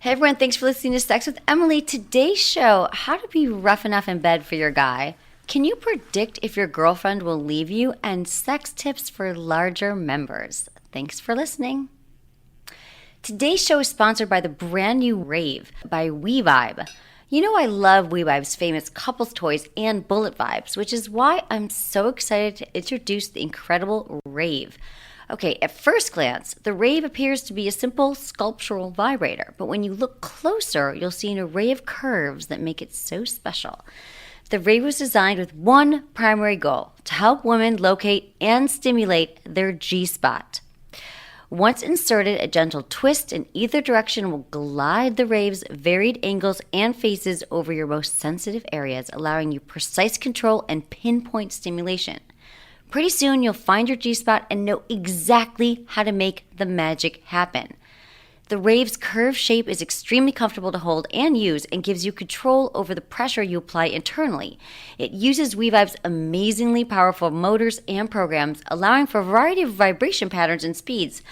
Hey everyone, thanks for listening to Sex with Emily. Today's show, how to be rough enough in bed for your guy. Can you predict if your girlfriend will leave you? And sex tips for larger members. Thanks for listening. Today's show is sponsored by the brand new Rave by WeVibe. You know I love WeVibe's famous couples toys and bullet vibes, which is why I'm so excited to introduce the incredible Rave. Okay, at first glance, the Rave appears to be a simple sculptural vibrator, but when you look closer, you'll see an array of curves that make it so special. The Rave was designed with one primary goal, to help women locate and stimulate their G-spot. Once inserted, a gentle twist in either direction will glide the Rave's varied angles and faces over your most sensitive areas, allowing you precise control and pinpoint stimulation. Pretty soon, you'll find your G-spot and know exactly how to make the magic happen. The Rave's curved shape is extremely comfortable to hold and use and gives you control over the pressure you apply internally. It uses WeVibe's amazingly powerful motors and programs, allowing for a variety of vibration patterns and speeds.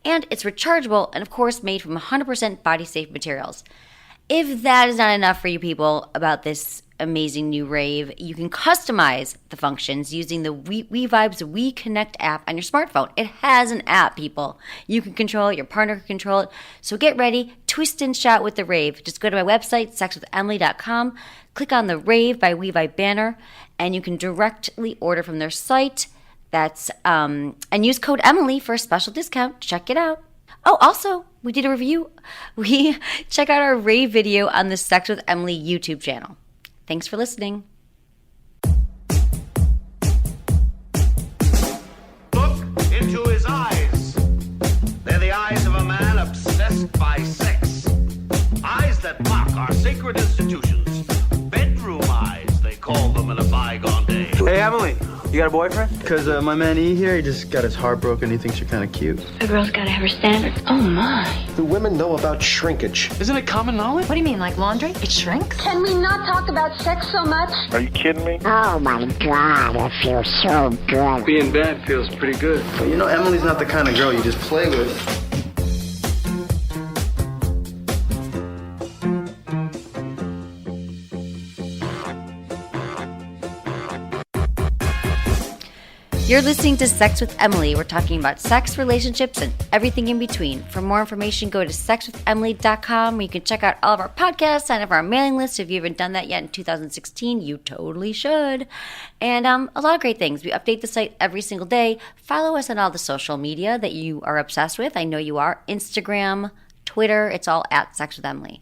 And it's rechargeable and, of course, made from 100% body-safe materials. If that is not enough for you people about this amazing new Rave, you can customize the functions using the WeVibe's WeConnect app on your smartphone. It has an app, people. You can control it, your partner can control it. So get ready, twist and shout with the Rave. Just go to my website, sexwithemily.com, click on the Rave by WeVibe banner, and you can directly order from their site. That's and use code Emily for a special discount. Check it out. Oh, also, we did a review. We check out our Rave video on the Sex with Emily YouTube channel. Thanks for listening. Look into his eyes. They're the eyes of a man obsessed by sex. Eyes that mock our sacred institutions. Bedroom eyes, they call them in a bygone day. Hey, Emily, you got a boyfriend? Because my man E here, he just got his heart broken. He thinks you're kind of cute. A girl's gotta have her standards. Oh my. Do women know about shrinkage? Isn't it common knowledge? What do you mean, like laundry? It shrinks? Can we not talk about sex so much? Are you kidding me? Oh my God, I feel so good. Being bad feels pretty good. But you know, Emily's not the kind of girl you just play with. You're listening to Sex with Emily. We're talking about sex, relationships, and everything in between. For more information, go to sexwithemily.com where you can check out all of our podcasts, sign up for our mailing list. If you haven't done that yet in 2016, you totally should. And a lot of great things. We update the site every single day. Follow us on all the social media that you are obsessed with. I know you are. Instagram, Twitter, it's all at Sex with Emily.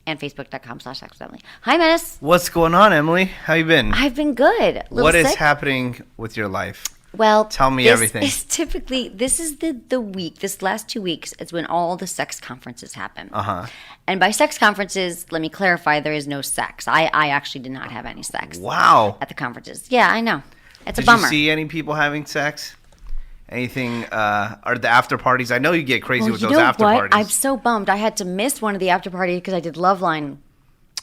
And Facebook.com/sexwithemily. Hi, Menace. What's going on, Emily? How you been? I've been good. What is happening with your life? Well, tell me everything. This is the week, this last 2 weeks is when all the sex conferences happen. Uh-huh. And by sex conferences, let me clarify, there is no sex. I actually did not have any sex. Wow. At the conferences. Yeah, I know. It's a bummer. Did you see any people having sex? Anything, or the after parties? I know you get crazy with those after parties. I'm so bummed. I had to miss one of the after parties because I did Loveline.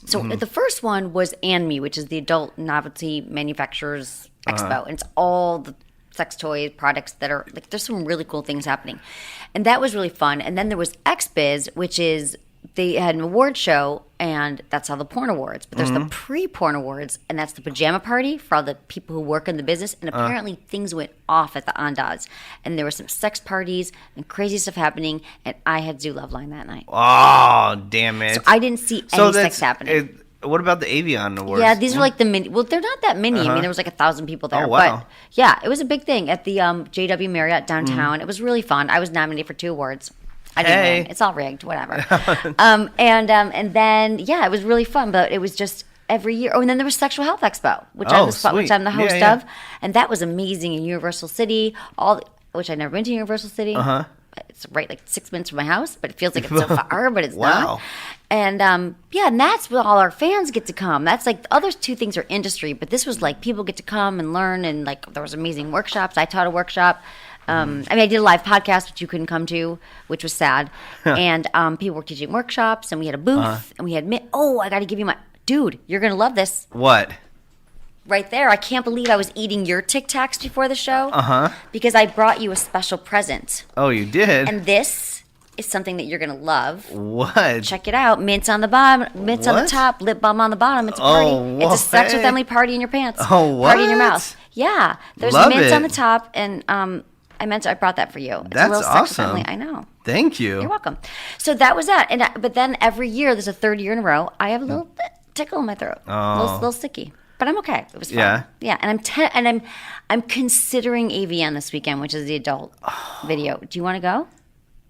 So the first one was ANME, which is the Adult Novelty Manufacturers Expo. And it's all the sex toy products that are, like, there's some really cool things happening. And that was really fun. And then there was XBiz, which is, they had an award show, and that's all the porn awards. But there's the pre-porn awards, and that's the pajama party for all the people who work in the business. And apparently things went off at the Andaz. And there were some sex parties and crazy stuff happening, and I had to do Loveline that night. Oh, damn it. So I didn't see any sex happening. What about the Avion Awards? Yeah, these are like the mini. Well, they're not that many. I mean, there was like 1,000 people there. Oh, wow. But yeah, it was a big thing at the JW Marriott downtown. It was really fun. I was nominated for 2 awards. I didn't win. It's all rigged, whatever. And then, yeah, it was really fun. But it was just every year. Oh, and then there was Sexual Health Expo, which I'm the host of. And that was amazing in Universal City, which I've never been to Universal City. It's right like 6 minutes from my house, but it feels like it's so far, but it's not. And yeah, and that's where all our fans get to come. That's like the other 2 things are industry, but this was like people get to come and learn, and like there was amazing workshops. I taught a workshop. I mean, I did a live podcast, which you couldn't come to, which was sad. And people were teaching workshops, and we had a booth, and we had I got to give you my dude. You're gonna love this. What? Right there. I can't believe I was eating your Tic Tacs before the show. Because I brought you a special present. Oh, you did? And this is something that you're going to love. What? Check it out. Mints on the bottom, mints on the What? top, lip balm on the bottom. It's a party. It's a sex with what? Emily party in your pants. Oh, Party in your what? mouth. Yeah. There's Love mints it. on the top, and I brought that for you. It's That's a little sex with awesome. Emily. I know. Thank you. You're welcome. So that was that. But then every year, there's a third year in a row, I have a little tickle in my throat. A little sticky. But I'm okay. It was fun. Yeah. Yeah. And I'm considering AVN this weekend, which is the adult video. Do you want to go?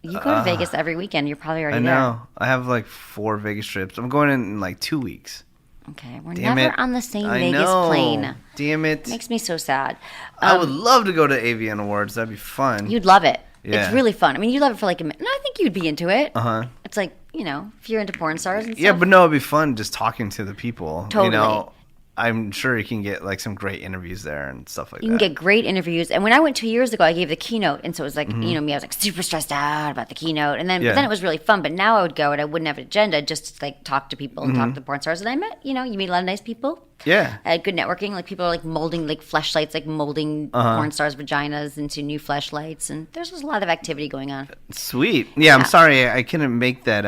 You go to Vegas every weekend. You're probably already I there. know. I have like 4 Vegas trips. I'm going in like 2 weeks. Okay. We're Damn never it. on the same I Vegas know. plane. Damn it. Makes me so sad. I would love to go to AVN Awards. That'd be fun. You'd love it. Yeah. It's really fun. I mean, you love it for like a minute. And I think you'd be into it. Uh-huh. It's like, if you're into porn stars and stuff. Yeah, but no, it'd be fun just talking to the people. Totally. I'm sure you can get like some great interviews there and stuff like You that. can get great interviews. And when I went 2 years ago, I gave the keynote. And so it was like, me, I was like super stressed out about the keynote. And then, Yeah. but then it was really fun. But now I would go and I wouldn't have an agenda, just to like talk to people and talk to porn stars. And I met, you meet a lot of nice people. Yeah. Good networking. Like people are like molding like fleshlights, like molding porn stars' vaginas into new fleshlights. And there's just a lot of activity going on. Sweet. Yeah, I'm sorry I couldn't make that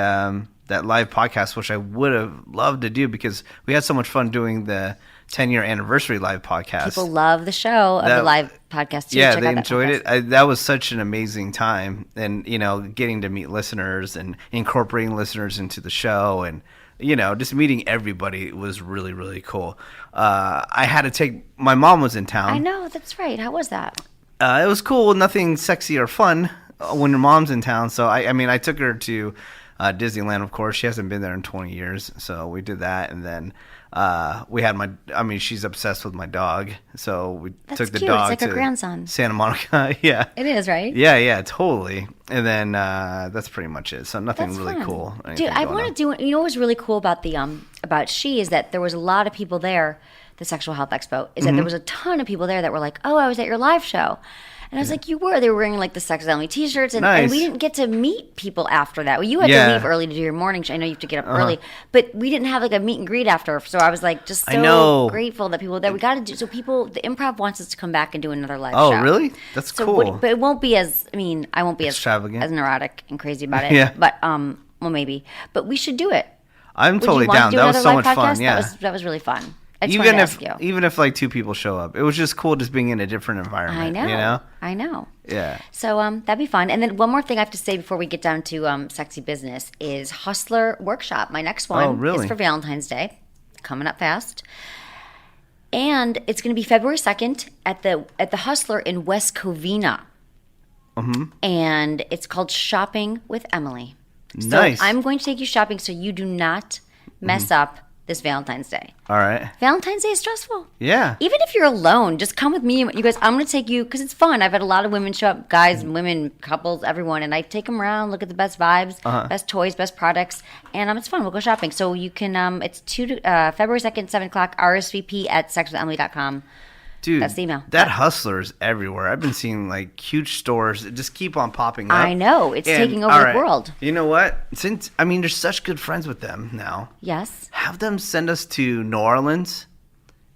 that live podcast, which I would have loved to do because we had so much fun doing the 10-year anniversary live podcast. People love the show of the live podcast too. Yeah, Check they out that enjoyed podcast. it. That was such an amazing time, and getting to meet listeners and incorporating listeners into the show, and just meeting everybody was really, really cool. I had to take my mom was in town. I know, that's right. How was that? It was cool. Nothing sexy or fun when your mom's in town. So I took her to Disneyland. Of course, she hasn't been there in 20 years, so we did that, and then. We had she's obsessed with my dog, so we took the cute. dog It's like to her grandson. Santa Monica. Yeah, It is, right? yeah, totally. And then that's pretty much it. So nothing That's really fun. cool. Dude, I want to do. What was really cool about the about She is that there was a lot of people there. The Sexual Health Expo is that there was a ton of people there that were like, "Oh, I was at your live show." And I was like, you were. They were wearing like the Sex with Emily t-shirts. And, Nice. and we didn't get to meet people after that. Well, you had to Yeah. leave early to do your morning show. I know you have to get up early. But we didn't have like a meet and greet after. So I was like just I so know. grateful that people that we got to do. So people, the improv wants us to come back and do another live Oh, show. really? That's So cool. but it won't be as, I won't be Extravagant. as neurotic and crazy about it. Yeah. But, well, maybe. But we should do it. I'm Would totally you want down. to do That was another so live much fun. podcast? Yeah. That was really fun. I just wanted Even to if ask you. even if like 2 people show up, it was just cool just being in a different environment. I know. You know? I know. Yeah. So that'd be fun. And then one more thing I have to say before we get down to sexy business is Hustler Workshop. My next one really? is for Valentine's Day, coming up fast. And it's going to be February 2nd at the Hustler in West Covina. And it's called Shopping with Emily. So Nice. I'm going to take you shopping so you do not mess up this Valentine's Day. All right. Valentine's Day is stressful. Yeah. Even if you're alone, just come with me. You guys, I'm going to take you because it's fun. I've had a lot of women show up, guys, women, couples, everyone, and I take them around, look at the best vibes, best toys, best products, and it's fun. We'll go shopping. So you can, it's February 2nd, 7 o'clock, RSVP at sexwithemily.com. Dude, That's the email. that Hustler is everywhere. I've been seeing like huge stores that just keep on popping up. I know. It's And, taking over all the right, world. You know what? Since you're such good friends with them now, Yes. have them send us to New Orleans.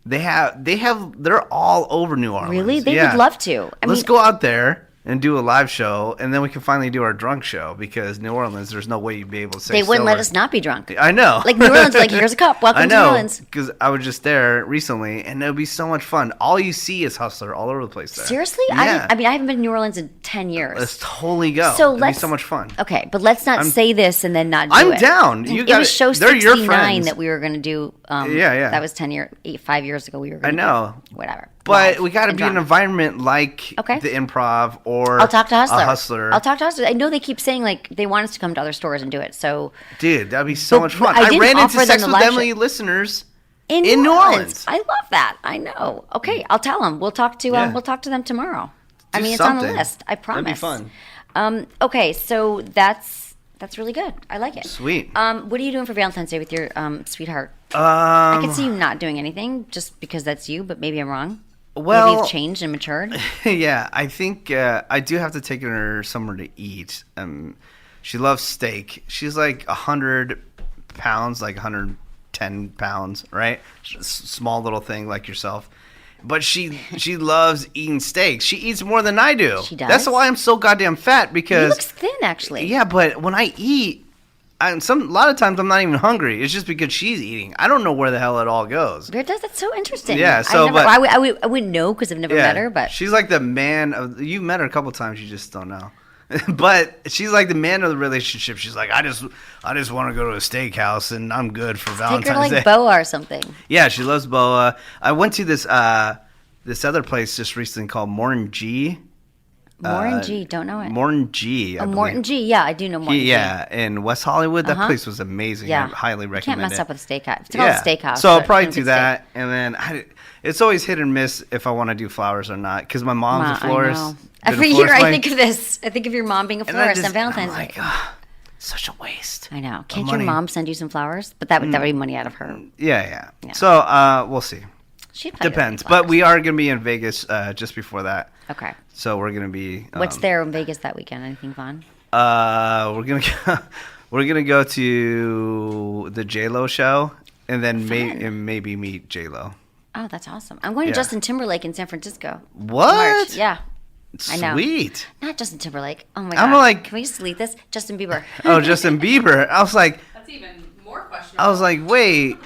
They're all over New Orleans. Really? They Yeah. would love to. Let's go out there and do a live show, and then we can finally do our drunk show because New Orleans, there's no way you'd be able to say They wouldn't let sober. us not be drunk. I know. Like New Orleans, like, here's a cup. Welcome I to New know, Orleans. because I was just there recently, and it'll be so much fun. All you see is Hustler all over the place there. Seriously? Yeah. I haven't been to New Orleans in 10 years. Let's totally go. So It'll be so much fun. Okay, but let's not say this and then not do I'm it. down. You It got was show they're your 69 friends. that we were going to do. Yeah. That was 5 years ago. We were. I Gonna know. Do whatever. But Live we got to and be in an drunk. environment like Okay. the Improv or I'll talk to Hustler. a Hustler. I'll talk to Hustler. I know they keep saying like they want us to come to other stores and do it. So Dude, that'd be so But much fun. I I didn't ran into offer them Sex the with live Emily show. listeners in New Orleans. I love that. I know. Okay, I'll tell them. We'll talk to Yeah. we'll talk to them tomorrow. Do It's on the something. list. I promise. That'd be fun. Okay, so that's really good. I like it. Sweet. What are you doing for Valentine's Day with your sweetheart? I can see you not doing anything just because that's you, but maybe I'm wrong. Well, maybe you've changed and matured. yeah, I think I do have to take her somewhere to eat. She loves steak. She's like 100 pounds, like 110 pounds, right? Small little thing like yourself. but she loves eating steaks. She eats more than I do. She does? That's why I'm so goddamn fat, He because looks thin, actually. yeah, but when I eat, a lot of times I'm not even hungry. It's just because she's eating. I don't know where the hell it all goes. That's so interesting. Yeah, so, I wouldn't know because I've never met her, but she's like the man of. You've met her a couple times. You just don't know. But she's like the man of the relationship. She's like, I just want to go to a steakhouse and I'm good for Valentine's take her to Day. like Boa or something. Yeah, she loves boa. I went to this other place just recently called Morton G. Morton G, don't know it. Morton G. Morton G, yeah, I do know Morton G. Yeah, in West Hollywood. That place was amazing. Yeah. I highly recommend it. Can't mess up with a steakhouse. It's called a steakhouse. So I'll but probably it's a do good that, and then it's always hit and miss if I want to do flowers or not, because my mom's a florist. I know. been a Every year florist I my- think of this. I think of your mom being a and I florist just- on Valentine's I'm Day. like, such a waste. I know. Can't money. your mom send you some flowers? But that would be money out of her. Yeah. Yeah. So we'll see. She'd probably Depends. get flowers. But we are going to be in Vegas just before that. Okay. So we're going to be. What's there in Vegas that weekend? Anything fun? We're gonna go to the J-Lo show, and then maybe meet J-Lo. Oh, that's awesome. I'm going to Yeah. Justin Timberlake in San Francisco. What? March. Yeah. I know. Sweet. Not Justin Timberlake. Oh my I'm god. like- Can we just delete this? Justin Bieber. Oh, Justin Bieber. I was like, That's even more questionable. wait.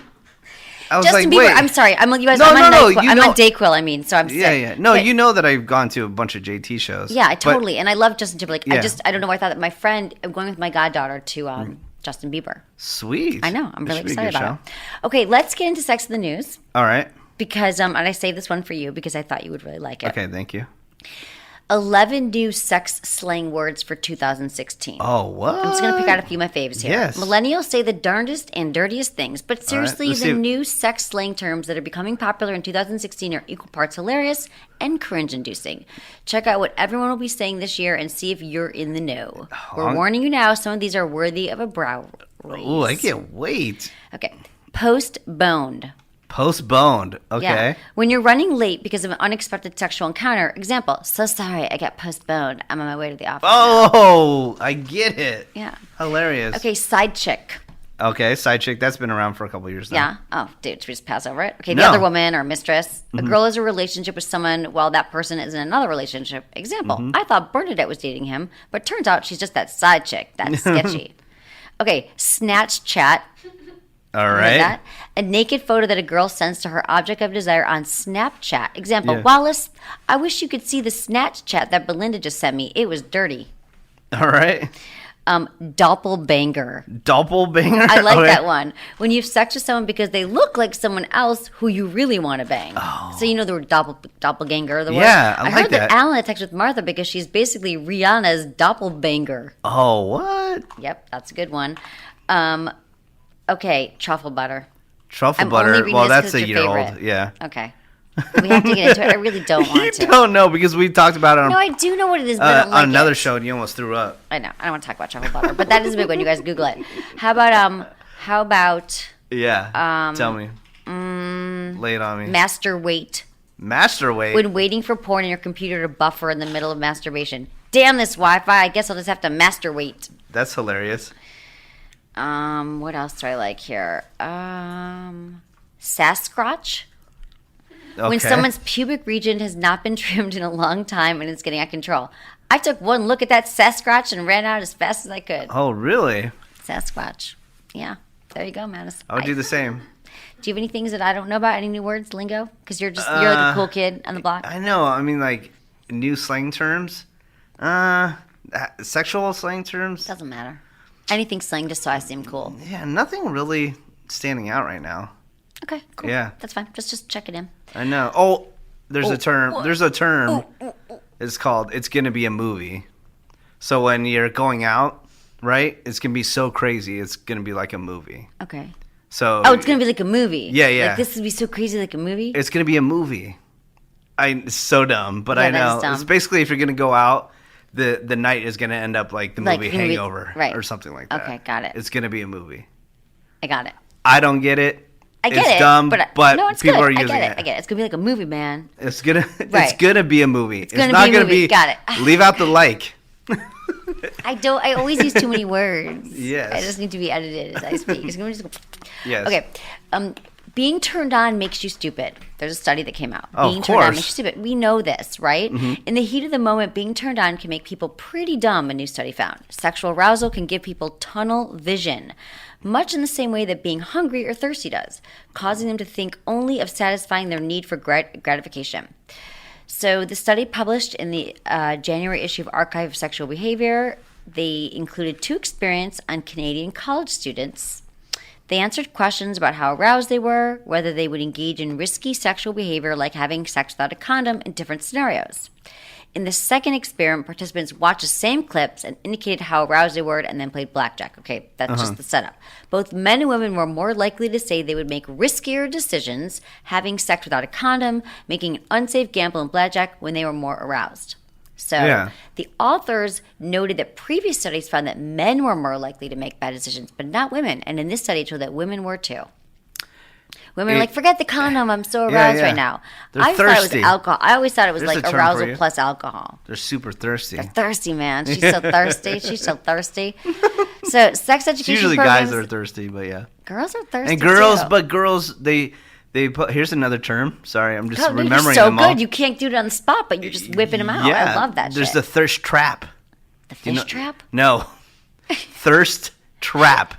I was Justin like, Bieber. wait. I'm sorry. I'm you guys. No, I'm on no, NyQuil. you I'm know- on Dayquil. I mean, so I'm sick. Yeah. No, But- you know that I've gone to a bunch of JT shows. Yeah, But- totally. And I love Justin Timberlake. Yeah. I don't know why I thought that my friend. I'm going with my goddaughter to Justin Bieber. Sweet. I know. I'm That really should be a excited good about show. it. Okay, let's get into sex in the news All right. because and I saved this one for you because I thought you would really like it. Okay. Thank you. 11 new sex slang words for 2016. Oh, what? I'm just going to pick out a few of my faves here. Yes. Millennials say the darndest and dirtiest things, but seriously, let's the see. new sex slang terms that are becoming popular in 2016 are equal parts hilarious and cringe-inducing. Check out what everyone will be saying this year and see if you're in the know. We're warning you now, some of these are worthy of a brow raise. Ooh, I can't wait. Okay. Postponed. Postponed. Okay. Yeah. When you're running late because of an unexpected sexual encounter. Example, so sorry, I got postponed. I'm on my way to the office. Oh, I get it. Yeah. Hilarious. Okay, side chick. Okay, side chick. That's been around for a couple years now. Yeah. Oh, dude, should we just pass over it? Okay, the No. other woman or mistress. A girl has a relationship with someone while that person is in another relationship. Example, I thought Bernadette was dating him, but turns out she's just that side chick. That's sketchy. Okay, snatch chat. All Heard right. that? A naked photo that a girl sends to her object of desire on Snapchat. Example, Yeah. Wallace, I wish you could see the snatch chat that Belinda just sent me. It was dirty. All right. Dopplebanger. Doppelbanger. I like Okay. that one. When you've sex with someone because they look like someone else who you really want to bang. So you know the word doppelganger. The word. Yeah, I like heard that that. Alan had sex with Martha because she's basically Rihanna's doppelbanger. Oh, what? Yep, that's a good one. Okay, truffle butter. Truffle I'm butter. only reading Well, this 'cause that's it's a your year old. favorite. Yeah. Okay. We have to get into it. I really don't want You to. don't know because we talked about it on, No, I do know what it is, but I don't on like another it. show and you almost threw up. I know. I don't want to talk about truffle butter, but that is a big one. You guys Google it. How about Yeah. Tell me. Lay it on me. masturwait? Masturwait. When waiting for porn in your computer to buffer in the middle of masturbation. Damn this Wi-Fi! I guess I'll just have to masturbate. That's hilarious. What else do I like here? Sasquatch. Okay. When someone's pubic region has not been trimmed in a long time and it's getting out of control. I took one look at that Sasquatch and ran out as fast as I could. Oh, really? Sasquatch. Yeah. There you go, Menace. I would do the same. Do you have any things that I don't know about? Any new words, lingo? Because you're like a cool kid on the block. I know. I mean, like, new slang terms. Sexual slang terms. Doesn't matter. Anything slang just so I seem cool. Yeah, nothing really standing out right now. Okay, cool. Yeah. That's fine. Just check it in. I know. Oh, there's a term. There's a term. It's called, it's going to be a movie. So when you're going out, right, it's going to be so crazy, it's going to be like a movie. Okay. So Oh, it's going to be like a movie. Yeah, yeah. Like this would be so crazy like a movie? It's going to be a movie. It's so dumb, but Yeah, I that know. is dumb. It's basically if you're going to go out, the night is going to end up like the Like movie the movie- Hangover right. or something like that. Okay, got it. It's going to be a movie. I got it. I don't get it. I get it's it. dumb, but no, it's people good. are using I get it. It's going to be like a movie, man. It's gonna Right. it's gonna be a movie. It's gonna not be a gonna movie. be. Got it. Leave out the like. I always use too many words. Yes. I just need to be edited as I speak. It's going to just go. Yes. Okay. Being turned on makes you stupid. There's a study that came out. Oh, Being of turned on course. makes you stupid. We know this, right? In the heat of the moment, being turned on can make people pretty dumb, a new study found. Sexual arousal can give people tunnel vision, much in the same way that being hungry or thirsty does, causing them to think only of satisfying their need for gratification. So the study published in the January issue of Archive of Sexual Behavior, they included 2 experiments on Canadian college students. They answered questions about how aroused they were, whether they would engage in risky sexual behavior like having sex without a condom in different scenarios. In the second experiment, participants watched the same clips and indicated how aroused they were and then played blackjack. Okay, that's just the setup. Both men and women were more likely to say they would make riskier decisions, having sex without a condom, making an unsafe gamble in blackjack when they were more aroused. So the authors noted that previous studies found that men were more likely to make bad decisions, but not women. And in this study, it showed that women were too. Women are like, forget the condom. I'm so aroused right now. I thought it was alcohol. I always thought it was like arousal plus alcohol. They're super thirsty. They're thirsty, man. She's so thirsty. She's so thirsty. So sex education It's usually programs, guys that are thirsty, but yeah. Girls are thirsty And girls, too. but girls, they put, here's another term. Sorry, I'm just God, dude, remembering you're so them all. good. You can't do it on the spot, but you're just whipping them out. Yeah, I love that there's shit. the thirst trap. The fish trap? No. Thirst trap.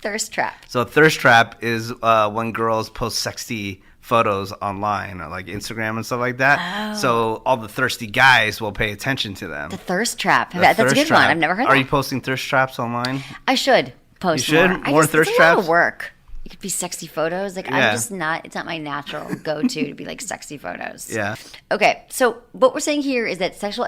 Thirst trap. So thirst trap is when girls post sexy photos online, or like Instagram and stuff like that. Oh. So all the thirsty guys will pay attention to them. The thirst trap. The That's a thirst good trap. one. I've never heard Are that. you posting thirst traps online? I should post You should? more. More thirst it's a lot traps? of work. It could be sexy photos. Like Yeah. I'm just not. It's not my natural go-to to be like sexy photos. Yeah. Okay, so what we're saying here is that sexual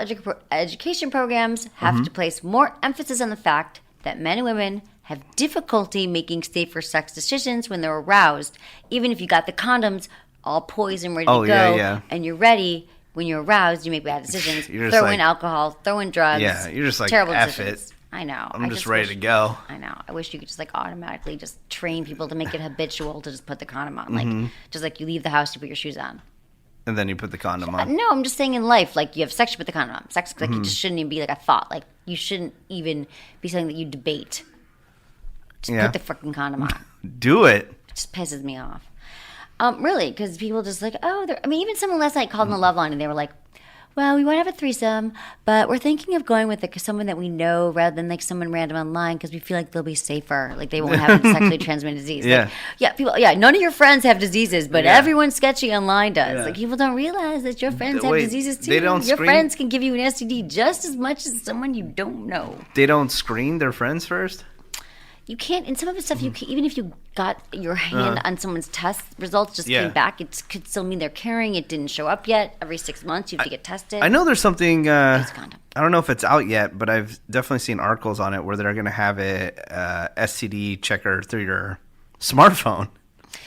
education programs have Mm-hmm. to place more emphasis on the fact that men and women have difficulty making safer sex decisions when they're aroused, even if you got the condoms all poised and ready to go, and you're ready. When you're aroused, you make bad decisions. You're just Throw like- in alcohol, throw in drugs. Yeah, you're just like, terrible F decisions. it. I know. I'm just ready to go. I know. I wish you could just like automatically just train people to make it habitual to just put the condom on. Mm-hmm. Like just like you leave the house, you put your shoes on. And then you put the condom on. No, I'm just saying in life, like you have sex, you put the condom on. Sex, like it just shouldn't even be like a thought. Like you shouldn't even be something that you debate. Just put the freaking condom on. Do it. It just pisses me off. Really, because people just like, I mean, even someone last night called in the love line and they were like, well, we want to have a threesome, but we're thinking of going with someone that we know rather than like someone random online because we feel like they'll be safer. Like they won't have a sexually transmitted disease. Yeah. Like, none of your friends have diseases, but everyone sketchy online does. Like people don't realize that your friends have diseases too. They don't your screen- friends can give you an STD just as much as someone you don't know. They don't screen their friends first? You can't, in some of the stuff, you can, even if you got your hand on someone's test results, just came back, it could still mean they're carrying. It didn't show up yet. Every 6 months, you have to get tested. I know there's something, Use a condom. I don't know if it's out yet, but I've definitely seen articles on it where they're going to have a STD checker through your smartphone.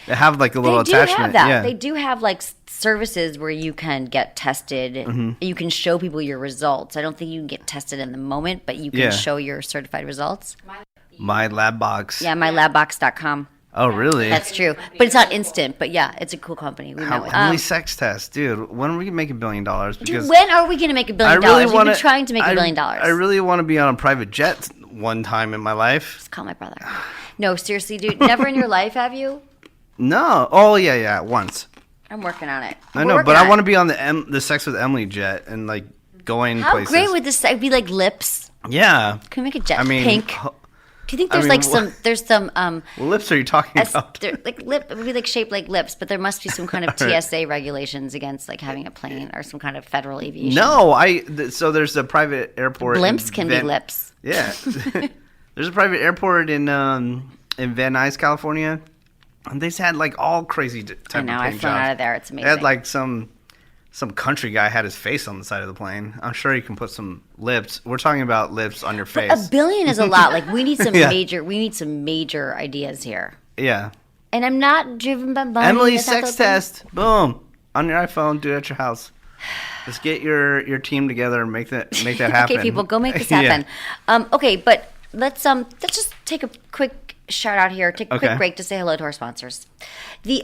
They have like a little attachment. They do have that. Yeah. They do have like services where you can get tested. You can show people your results. I don't think you can get tested in the moment, but you can show your certified results. My Lab Box. Yeah, mylabbox.com. Oh, really? That's true. But it's not instant. But yeah, it's a cool company. We met with How many sex tests? Dude, when are we going to make $1 billion? Because when are we going to make $1 billion? We've been trying to make $1 billion. I really want to be on a private jet one time in my life. Just call my brother. No, seriously, dude. Never in your life have you? No. Oh, yeah, once. I'm working on it. I know, but I want to be on the Sex with Emily jet and like going How places. great would this be? Like lips? Yeah. Can we make a jet I mean, pink? Do you think there's what lips are you talking about? they're like lip, it would be like shaped like lips, but there must be some kind of TSA regulations against like having a plane or some kind of federal aviation. No, so there's a private airport. Blimps can be lips. Yeah. There's a private airport in Van Nuys, California. And they had like all crazy type I know, of I've flown jobs. out of there. It's amazing. They had like some country guy had his face on the side of the plane. I'm sure you can put some lips. We're talking about lips on your face. $1 billion is a lot. Like we need some Yeah. major ideas here. Yeah. And I'm not driven by money. Emily's That's not sex the thing. test. Boom. On your iPhone, do it at your house. Let's get your team together and make that happen. Okay, people, go make this happen. Okay, but let's just take a quick shout out here. Take a quick break to say hello to our sponsors. The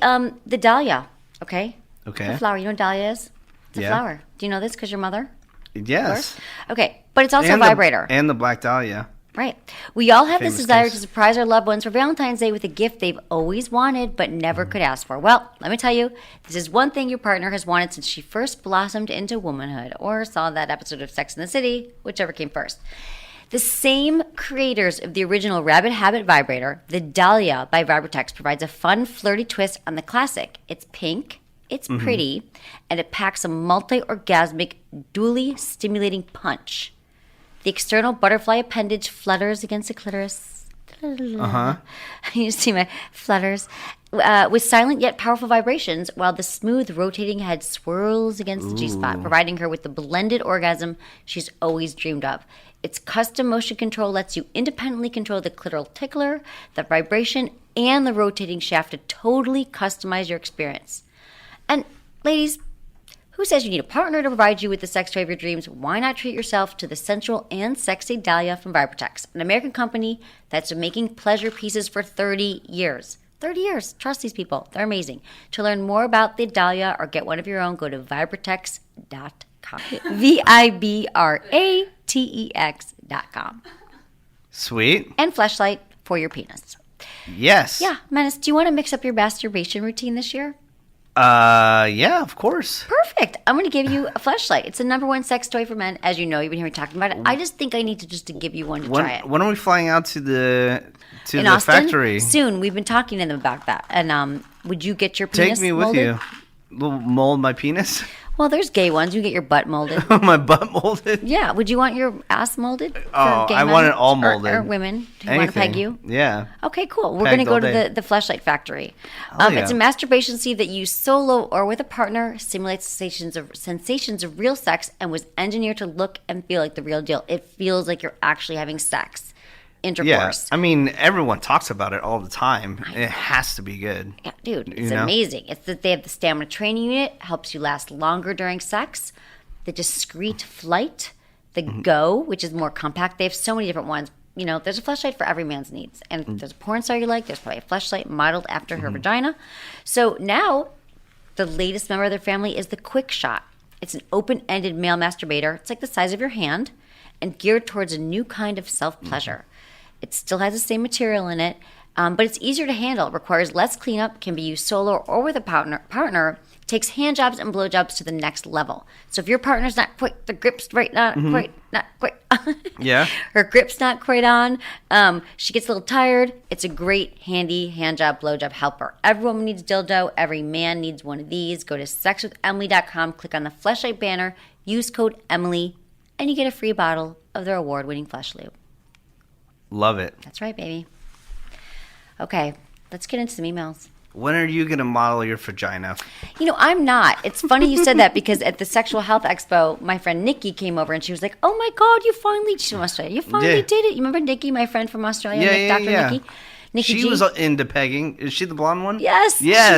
dahlia. Okay. Okay. The flower. You know what dahlia is? It's a Yeah. flower. Do you know this because your mother? Yes. Okay, but it's also a And vibrator. and the Black Dahlia. Right. We all have this Famous desire case. to surprise our loved ones for Valentine's Day with a gift they've always wanted but never could ask for. Well, let me tell you, this is one thing your partner has wanted since she first blossomed into womanhood or saw that episode of Sex and the City, whichever came first. The same creators of the original Rabbit Habit vibrator, the Dahlia by Vibratex, provides a fun, flirty twist on the classic. It's pink, it's pretty, and it packs a multi-orgasmic, dually stimulating punch. The external butterfly appendage flutters against the clitoris. You see my flutters. With silent yet powerful vibrations, while the smooth rotating head swirls against the G-spot, providing her with the blended orgasm she's always dreamed of. Its custom motion control lets you independently control the clitoral tickler, the vibration, and the rotating shaft to totally customize your experience. And ladies, who says you need a partner to provide you with the sex toy of your dreams? Why not treat yourself to the sensual and sexy Dahlia from Vibratex, an American company that's been making pleasure pieces for 30 years. 30 years. Trust these people. They're amazing. To learn more about the Dahlia or get one of your own, go to vibratex.com. Vibratex.com. Sweet. And fleshlight for your penis. Yes. Yeah, Menace, do you want to mix up your masturbation routine this year? Yeah, of course. Perfect. I'm going to give you a fleshlight. It's the number one sex toy for men. As you know, you've been hearing me talking about it. I just think I need to give you one to try it. When are we flying out to the Austin? factory? Soon. We've been talking to them about that. And would you get your penis Take me with molded? you. Mold my penis? Well, there's gay ones. You get your butt molded. My butt molded? Yeah. Would you want your ass molded? For Oh, gay I men? want it all molded. Or women who want to peg you? Yeah. Okay, cool. We're going to Pegged go all to day. the Fleshlight Factory. Oh, yeah. It's a masturbation sleeve that used solo or with a partner, simulates sensations of real sex, and was engineered to look and feel like the real deal. It feels like you're actually having sex, Yeah. intercourse. I mean, everyone talks about it all the time. It has to be good. Yeah, dude, it's You know? amazing. It's that they have the stamina training unit, helps you last longer during sex. The discreet flight, the go, which is more compact. They have so many different ones. You know, there's a fleshlight for every man's needs. And if there's a porn star you like, there's probably a fleshlight modeled after her vagina. So now, the latest member of their family is the Quick Shot. It's an open-ended male masturbator. It's like the size of your hand and geared towards a new kind of self-pleasure. It still has the same material in it, but it's easier to handle. It requires less cleanup, can be used solo or with a partner, takes hand jobs and blowjobs to the next level. So if your partner's not quite, the grip's right, not quite. Yeah. Her grip's not quite on. She gets a little tired. It's a great, handy hand job, blowjob helper. Every woman needs a dildo. Every man needs one of these. Go to sexwithemily.com, click on the Fleshlight banner, use code Emily, and you get a free bottle of their award-winning Flesh Lube. Love it. That's right, baby. Okay, let's get into some emails. When are you going to model your vagina? You know, I'm not. It's funny you said that because at the Sexual Health Expo, my friend Nikki came over and she was like, "Oh my God, she's from Australia. You finally Yeah. did it." You remember Nikki, my friend from Australia, Yeah, Dr. yeah. Nikki? Nikki She G? was into pegging. Is she the blonde one? Yes, Yes.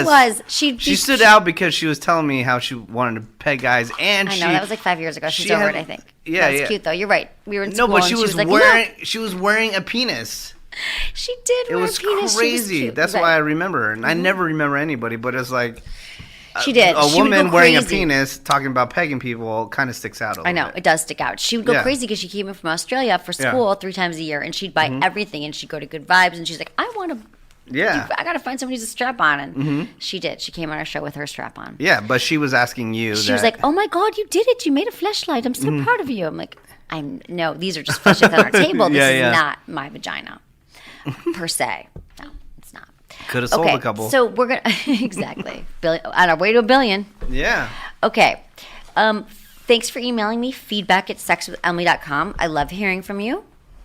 she was. She stood out because she was telling me how she wanted to peg guys, and I she. know, that was like 5 years ago. She's she over had- it, I think. Yeah, That's yeah. cute, though. You're right. We were in No, school but she and was like, wearing. "Look." She was wearing a penis. She did It wear was a penis. She crazy. cute. That's Right. why I remember her, and I never remember anybody. But it's like She did. a She would woman go wearing a crazy. penis talking about pegging people kind of sticks out a little I know, bit. it does stick out. She would go Yeah. crazy because she came in from Australia for Yeah. school 3 times a year, and she'd buy everything, and she'd go to Good Vibes, and she's like, I want to. Yeah. I got to find somebody who's a strap on. And she did. She came on our show with her strap on. Yeah, but she was asking you. She was like, oh my God, you did it. You made a fleshlight. I'm so proud of you. I'm like, no, these are just fleshlights on our table. This Yeah, is yeah. not my vagina per se. No, it's not. could have sold Okay, a couple. so we're going to, exactly. On our way to $1 billion. yeah. Okay. Thanks for emailing me, feedback@sexwithemily.com. I love hearing from you.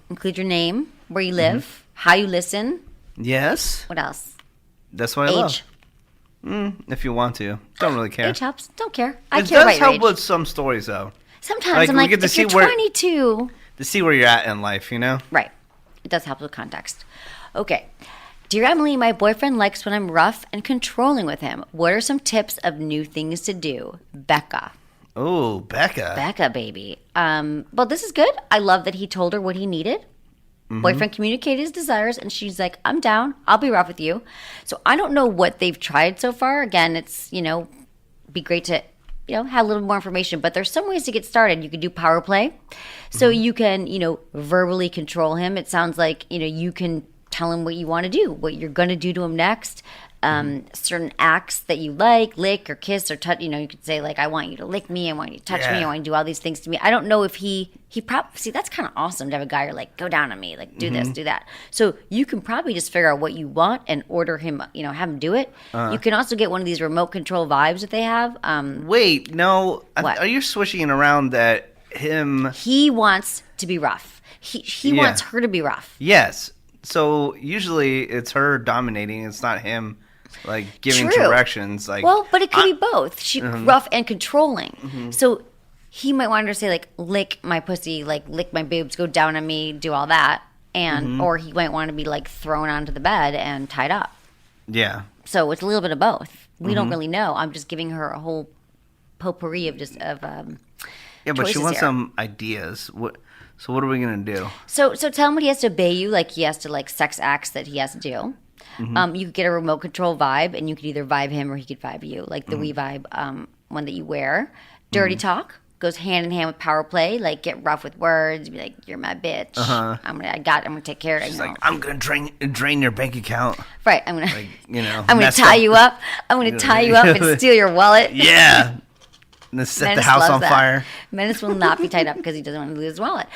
Include your name, where you live, how you listen. Yes. What else? That's what I Age. love. If you want to. Don't really care. Age helps. Don't care. I It care about does your help age. with some stories, though. Sometimes like, I'm we like, get to if see you're where- 22. To see where you're at in life, you know? Right. It does help with context. Okay. Dear Emily, my boyfriend likes when I'm rough and controlling with him. What are some tips of new things to do? Becca. Oh, Becca. Becca, baby. Well, this is good. I love that he told her what he needed. Boyfriend communicated his desires, and she's like, I'm down. I'll be rough with you. So I don't know what they've tried so far. Again, it's, be great to have a little more information. But there's some ways to get started. You can do power play. So you can, verbally control him. It sounds like, you can tell him what you want to do, what you're going to do to him next. Certain acts that you like, lick or kiss or touch. You could say like, I want you to lick me. I want you to touch me. I want you to do all these things to me. I don't know if he probably, see, that's kind of awesome to have a guy who's like, go down on me, like do this, do that. So you can probably just figure out what you want and order him, have him do it. You can also get one of these remote control vibes that they have. Wait, no. What? Are you swishing it around that him? He wants to be rough. He wants her to be rough. Yes. So usually it's her dominating. It's not him. Like giving True. directions, like but it could be both. She rough and controlling. So he might want her to say like, lick my pussy, like lick my boobs, go down on me, do all that, and or he might want to be like thrown onto the bed and tied up. Yeah. So it's a little bit of both. We don't really know. I'm just giving her a whole potpourri of Yeah, but she wants here. some ideas. So what are we gonna do? So tell him what he has to obey you. Like he has to like sex acts that he has to do. You could get a remote control vibe, and you could either vibe him or he could vibe you, like the We Vibe one that you wear. Dirty talk goes hand in hand with power play. Like get rough with words, be like, "You're my bitch. I'm gonna take care of it." She's like, I'm gonna drain your bank account. Right. I'm gonna, Like, I'm gonna tie you up. I'm gonna tie you up and steal your wallet. Yeah. And then set the Menace house loves on that. fire. Menace will not be tied up because he doesn't want to lose his wallet.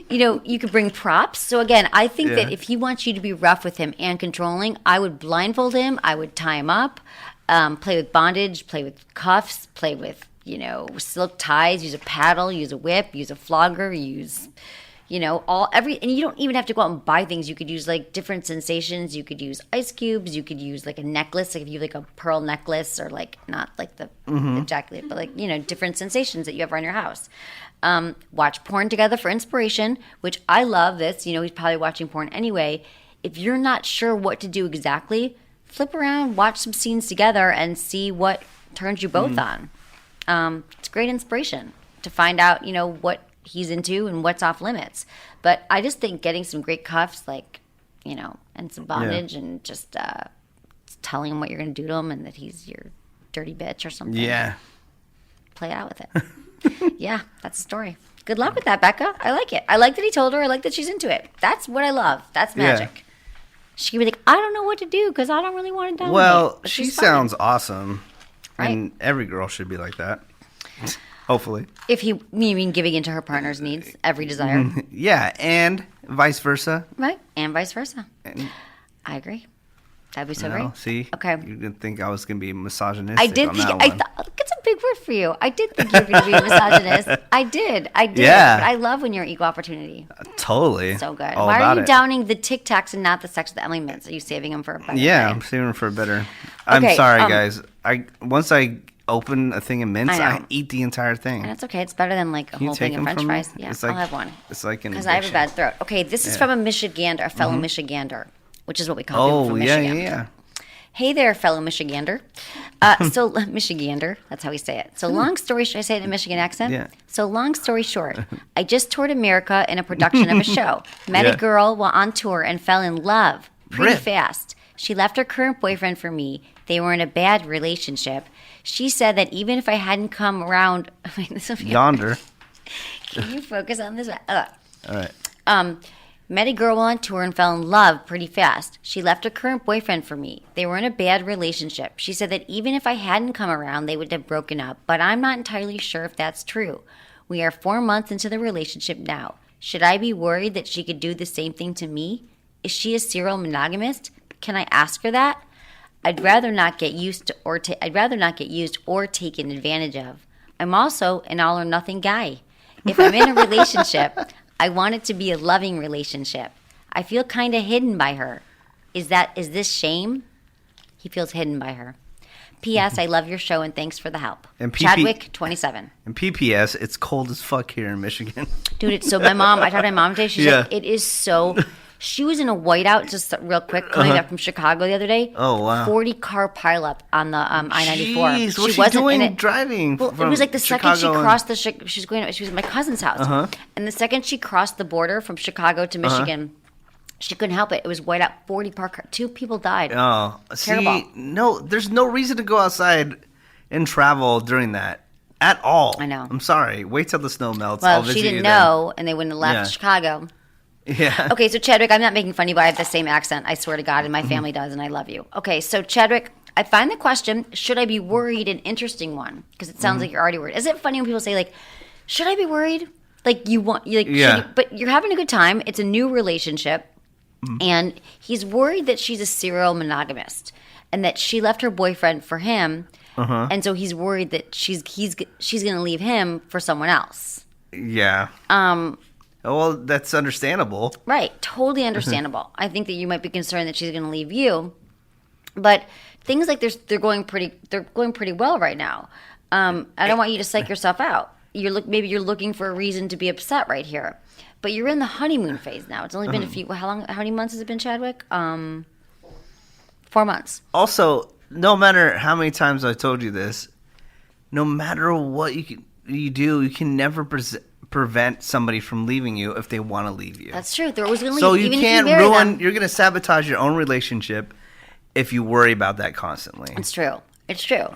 You could bring props. So again, I think that if he wants you to be rough with him and controlling, I would blindfold him. I would tie him up, play with bondage, play with cuffs, play with, silk ties, use a paddle, use a whip, use a flogger, use, and you don't even have to go out and buy things. You could use like different sensations. You could use ice cubes. You could use like a necklace, like if you have like a pearl necklace, or like not like the ejaculate, but like, different sensations that you have around your house. Watch porn together for inspiration, which I love this. He's probably watching porn anyway. If you're not sure what to do exactly, flip around, watch some scenes together and see what turns you both on. It's great inspiration to find out, what he's into and what's off limits. But I just think getting some great cuffs, like, and some bondage and just telling him what you're going to do to him and that he's your dirty bitch or something. Yeah. Play out with it. Yeah, that's the story. Good luck with that, Becca. I like it. I like that he told her. I like that she's into it. That's what I love. That's magic. She could be like, I don't know what to do because I don't really want to dominate. Well, But she she's fine. sounds awesome. Right. And every girl should be like that. Hopefully. If you mean giving into her partner's needs, every desire. Yeah, and vice versa. Right? And vice versa. I agree. That'd be so great. See? Okay. You didn't think I was going to be misogynistic I did on think, that one. it's a big word for you. I did think you were going to be a misogynist. I did. Yeah. But I love when you're equal opportunity. Totally. So good. All Why are about you it. downing the Tic Tacs and not the Sex with Emily mints? Are you saving them for a better Yeah, day? I'm saving it for a better. I'm Okay, sorry, guys. Once I open a thing of mints, I know. I eat the entire thing. And it's okay. It's better than like a Can you whole take thing of them French from me? fries. Yeah, It's like- I'll have one. It's like an Because I have a addiction. bad throat. Okay, this is from a Michigander, a fellow Michigander, which is what we call people Oh, from yeah, Michigan. yeah. Hey there, fellow Michigander. Michigander, that's how we say it. So long story short, I say it in a Michigan accent? Yeah. So long story short, I just toured America in a production of a show. Met Yeah. a girl while on tour and fell in love pretty Rip. fast. She left her current boyfriend for me. They were in a bad relationship. She said that even if I hadn't come around... this will be Yonder. Can you focus on this? All right. Met a girl on tour and fell in love pretty fast. She left her current boyfriend for me. They were in a bad relationship. She said that even if I hadn't come around, they would have broken up, but I'm not entirely sure if that's true. We are 4 months into the relationship now. Should I be worried that she could do the same thing to me? Is she a serial monogamist? Can I ask her that? I'd rather not get used or taken advantage of. I'm also an all or nothing guy. If I'm in a relationship, I want it to be a loving relationship. I feel kind of hidden by her. Is this shame? He feels hidden by her. P.S. I love your show and thanks for the help. And Chadwick, 27. And PPS, it's cold as fuck here in Michigan. Dude, it's so my mom, I talked to my mom today. She's Yeah. like, it is so. She was in a whiteout, just real quick, coming back from Chicago the other day. Oh, wow. 40-car pileup on the I-94. Jeez, what's she doing driving? Well, it from was like the second she Chicago and- crossed she was at my cousin's house. And the second she crossed the border from Chicago to Michigan, she couldn't help it. It was whiteout, 40 car. 2 people died. Oh, see, Terrible. no, there's no reason to go outside and travel during that at all. I know. I'm sorry. Wait till the snow melts. I'll Well, visit she didn't you know, and they wouldn't have left Yeah. Chicago. then. Yeah. Okay, so Chadwick, I'm not making fun of you, but I have the same accent. I swear to God, and my family does, and I love you. Okay, so Chadwick, I find the question, should I be worried, an interesting one, because it sounds like you're already worried. Is it funny when people say, like, should I be worried? Like, Yeah. but you're having a good time. It's a new relationship, and he's worried that she's a serial monogamist, and that she left her boyfriend for him, and so he's worried that she's going to leave him for someone else. Yeah. Well, that's understandable. Right, totally understandable. I think that you might be concerned that she's going to leave you, but things like they're going pretty well right now. I don't want you to psych yourself out. Maybe you're looking for a reason to be upset right here, but you're in the honeymoon phase now. It's only been a few. How many months has it been, Chadwick? 4 months. Also, no matter how many times I told you this, no matter what you do, you can never prevent somebody from leaving you if they want to leave you. That's true. They're always going to leave. So you even can't if you marry ruin. them. You're going to sabotage your own relationship if you worry about that constantly. It's true. It's true.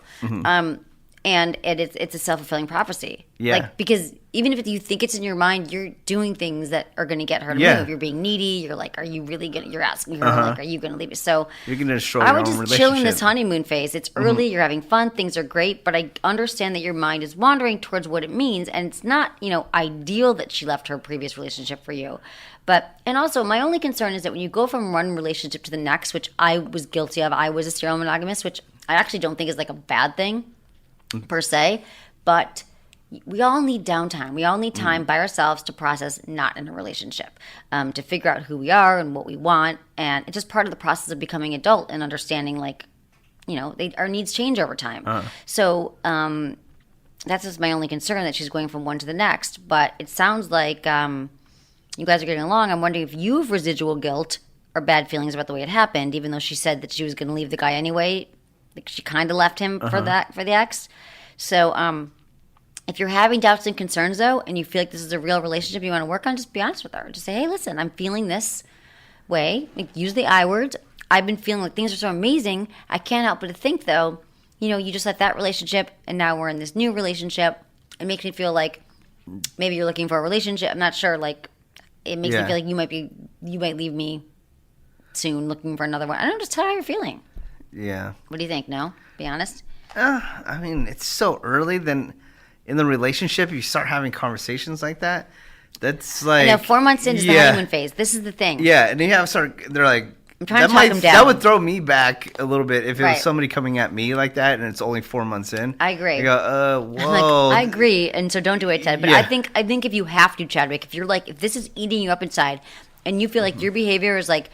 And it's a self-fulfilling prophecy. Yeah. Like, because even if you think it's in your mind, you're doing things that are going to get her to Yeah. move. You're being needy. You're like, are you really going to, you're asking her, like, are you going to leave it? So You're going to destroy I your would own just relationship. chill in this honeymoon phase. It's early. You're having fun. Things are great. But I understand that your mind is wandering towards what it means. And it's not, ideal that she left her previous relationship for you. And also, my only concern is that when you go from one relationship to the next, which I was guilty of, I was a serial monogamist, which I actually don't think is like a bad thing per se, but we all need downtime. We all need time by ourselves to process not in a relationship, to figure out who we are and what we want. And it's just part of the process of becoming adult and understanding, like, our needs change over time. So that's just my only concern, that she's going from one to the next. But it sounds like you guys are getting along. I'm wondering if you have residual guilt or bad feelings about the way it happened, even though she said that she was going to leave the guy anyway. Like, she kind of left him for the ex. So if you're having doubts and concerns, though, and you feel like this is a real relationship you want to work on, just be honest with her. Just say, hey, listen, I'm feeling this way. Like, use the I word. I've been feeling like things are so amazing. I can't help but to think, though, you just left that relationship, and now we're in this new relationship. It makes me feel like maybe you're looking for a relationship. I'm not sure. Like, it makes me feel like you might leave me soon, looking for another one. I don't know, just tell her how you're feeling. Yeah. What do you think? No? Be honest? I mean, it's so early. Then in the relationship, you start having conversations like that. That's like... I know, 4 months into the honeymoon phase. This is the thing. Yeah, and then you have they're like... I'm trying to talk them down. That would throw me back a little bit if it Right. was somebody coming at me like that and it's only 4 months in. I agree. I go, whoa. I agree, and so don't do it, Ted. But Yeah. I think if you have to, Chadwick, if this is eating you up inside, and you feel like your behavior is like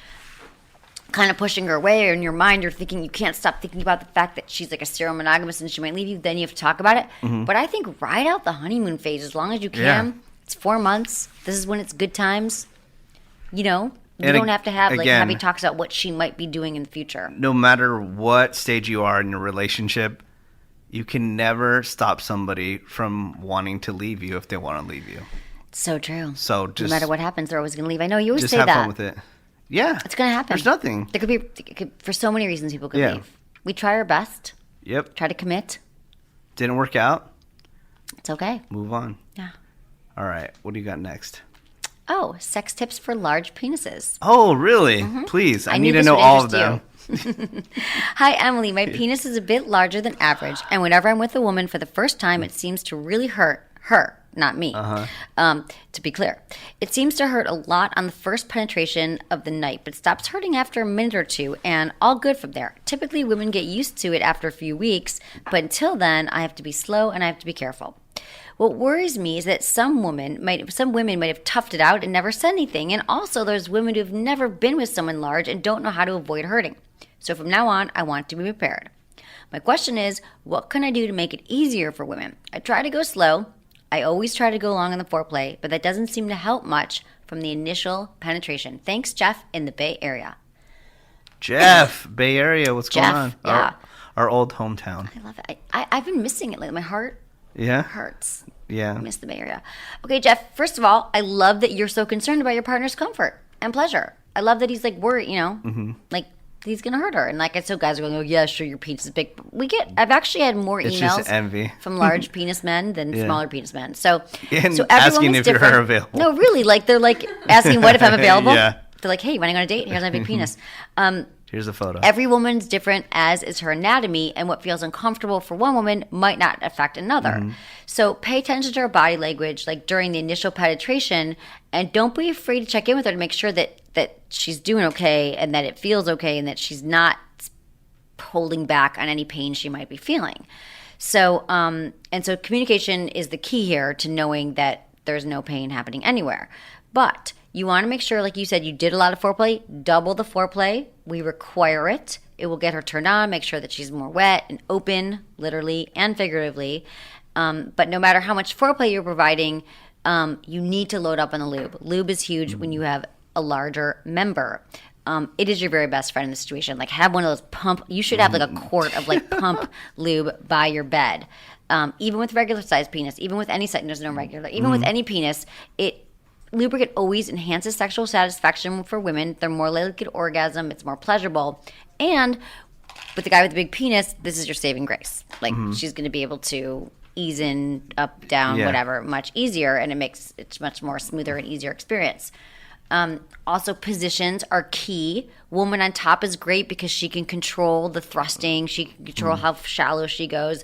kind of pushing her away, or in your mind you're thinking, you can't stop thinking about the fact that she's like a serial monogamist and she might leave you, then you have to talk about it. But I think ride out the honeymoon phase as long as you can. Yeah. It's 4 months. This is when it's good times. You And don't have to have again, heavy talks about what she might be doing in the future. No matter what stage you are in your relationship, you can never stop somebody from wanting to leave you if they want to leave you. So true. So just... no matter what happens, they're always going to leave. I know you always just say have that. fun with it. Yeah. It's going to happen. There's nothing. There could be for so many reasons people could Yeah. leave. We try our best. Yep. Try to commit. Didn't work out. It's okay. Move on. Yeah. All right. What do you got next? Oh, sex tips for large penises. Oh, really? Please. I need knew to this know would all of interest them. Hi, Emily. My penis is a bit larger than average, and whenever I'm with a woman for the first time, it seems to really hurt her, not me. To be clear, it seems to hurt a lot on the first penetration of the night, but stops hurting after a minute or two, and all good from there. Typically, women get used to it after a few weeks, but until then, I have to be slow and I have to be careful. What worries me is that some women might have toughed it out and never said anything, and also there's women who've never been with someone large and don't know how to avoid hurting. So from now on, I want to be prepared. My question is, what can I do to make it easier for women? I try to go slow. I always try to go long on the foreplay, but that doesn't seem to help much from the initial penetration. Thanks, Jeff, in the Bay Area. Jeff, Bay Area, what's Jeff, going on? yeah. Our old hometown. I love it. I've been missing it lately. My heart Yeah? hurts. Yeah. I miss the Bay Area. Okay, Jeff, first of all, I love that you're so concerned about your partner's comfort and pleasure. I love that he's like worried, like he's gonna hurt her. And like, so guys are going, oh yeah, sure, your penis is big. I've actually had more It's emails just envy. from large penis men than smaller penis men. So, And so asking everyone's if different. you're available. No, really, like they're like asking what if I'm available. Yeah. They're like, hey, when I go on a date, here's my big penis. Here's a photo. Every woman's different, as is her anatomy, and what feels uncomfortable for one woman might not affect another. So pay attention to her body language, like during the initial penetration, and don't be afraid to check in with her to make sure that she's doing okay and that it feels okay and that she's not holding back on any pain she might be feeling. So, so communication is the key here to knowing that there's no pain happening anywhere. But you want to make sure, like you said, you did a lot of foreplay, double the foreplay. We require it. It will get her turned on, make sure that she's more wet and open, literally and figuratively. But no matter how much foreplay you're providing, you need to load up on the lube. Lube is huge when you have a larger member. It is your very best friend in this situation. Like, have one of those pump. You should have like a quart of like pump lube by your bed. Even with regular sized penis, even with any size, there's no regular. Even with any penis, lubricant always enhances sexual satisfaction for women. They're more likely to get orgasm. It's more pleasurable. And with the guy with the big penis, this is your saving grace. Like, she's going to be able to ease in, up, down, whatever, much easier, and it's much more smoother and easier experience. Also, positions are key. Woman on top is great because she can control the thrusting. She can control how shallow she goes.